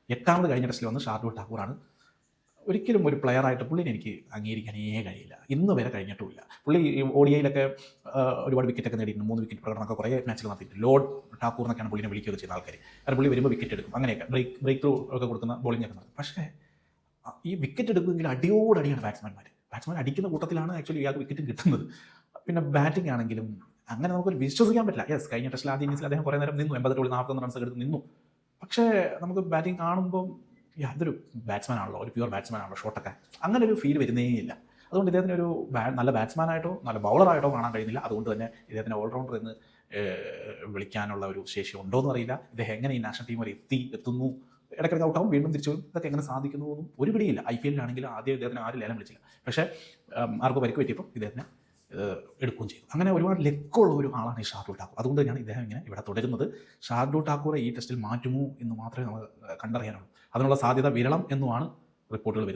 8ാമത് കഴിഞ്ഞ ടെസ്റ്റിൽ വന്ന് ഷാർദുൽ ഠാക്കൂറാണ്. ഒരിക്കലും ഒരു പ്ലെയറായിട്ട് പുള്ളിനെ എനിക്ക് അംഗീകരിക്കാനേ കഴിയില്ല, ഇന്ന് വരെ കഴിഞ്ഞിട്ടുമില്ല. പുള്ളി ODIയിലൊക്കെ ഒരുപാട് വിക്കറ്റൊക്കെ നേടിയിട്ടുണ്ട്, 3 വിക്കറ്റ് പ്രകടനമൊക്കെ കുറേ മാച്ചുകൾ നടത്തിയിട്ടുണ്ട്. ലോർഡ് ഠാക്കൂർ എന്നൊക്കെയാണ് പുള്ളിനെ വിളിക്കുകയൊക്കെ ചെയ്യുന്ന ആൾക്കാർ. കാരണം പുള്ളി വരുമ്പോൾ വിക്കറ്റ് എടുക്കും, അങ്ങനെയൊക്കെ ബ്രേക്ക് ത്രൂ ഒക്കെ കൊടുക്കുന്ന ബോളിംഗ് ഒക്കെ നടത്തും. പക്ഷേ ഈ വിക്കറ്റ് എടുക്കുമെങ്കിൽ അടിയോടടിയാണ് ബാറ്റ്സ്മാൻ അടിക്കുന്ന കൂട്ടത്തിലാണ് ആക്ച്വലി ഇയാൾക്ക് വിക്കറ്റ് കിട്ടുന്നത്. പിന്നെ ബാറ്റിംഗ് ആണെങ്കിലും അങ്ങനെ നമുക്കൊരു വിശ്വസിക്കാൻ പറ്റില്ല. യെസ്, കഴിഞ്ഞ ടെസ്റ്റിൽ ആദ്യ ഇന്നിംഗ്സിൽ അദ്ദേഹം കുറേ നേരം നിന്നു, 88 ബോളിൽ 41 റൺസ് എടുത്ത് നിന്നു. പക്ഷേ നമുക്ക് ബാറ്റിംഗ് കാണുമ്പോൾ ഇതൊരു ബാറ്റ്സ്മാൻ ആണല്ലോ, ഒരു പ്യുവർ ബാറ്റ്സ്മാൻ ആണല്ലോ, ഷോട്ടൊക്കെ അങ്ങനെ ഒരു ഫീൽ വരുന്നേ ഇല്ല. അതുകൊണ്ട് ഇദ്ദേഹത്തിന് ഒരു നല്ല ബാറ്റ്സ്മാനായിട്ടോ നല്ല ബൗളറായിട്ടോ കാണാൻ കഴിയുന്നില്ല. അതുകൊണ്ട് തന്നെ ഇദ്ദേഹത്തിന് ഓൾറൗണ്ടർ എന്ന് വിളിക്കാനുള്ള ഒരു ശേഷി ഉണ്ടോ എന്ന് അറിയില്ല. ഇദ്ദേഹം എങ്ങനെ ഈ നാഷണൽ ടീം വരെ എത്തുന്നു, ഇടയ്ക്കിടയ്ക്ക് ഔട്ടാവും, വീണ്ടും തിരിച്ചു വരും, ഇതൊക്കെ എങ്ങനെ സാധിക്കുന്നു എന്നും ഒരു പിടിയില്ല. IPLിലാണെങ്കിലും ആദ്യം ഇദ്ദേഹത്തിന് ആരും ലേലം വിളിച്ചില്ല, പക്ഷേ ആർക്കും പരിക്ക് പറ്റിയപ്പോൾ ഇദ്ദേഹത്തിന് എടുക്കുകയും ചെയ്തു. അങ്ങനെ ഒരുപാട് ലെക്കുള്ള ഒരു ആളാണ് ഈ ഷാർദുൽ ഠാക്കൂർ. അതുകൊണ്ട് തന്നെയാണ് ഇദ്ദേഹം ഇങ്ങനെ ഇവിടെ തുടരുന്നത്. ഷാർദുൽ ഠാക്കൂറെ ഈ ടെസ്റ്റിൽ മാറ്റുമോ എന്ന് മാത്രമേ നമുക്ക് കണ്ടറിയാനുള്ളൂ. അതിനുള്ള സാധ്യത വിരളം എന്നുമാണ് റിപ്പോർട്ടുകൾ വരുന്നത്.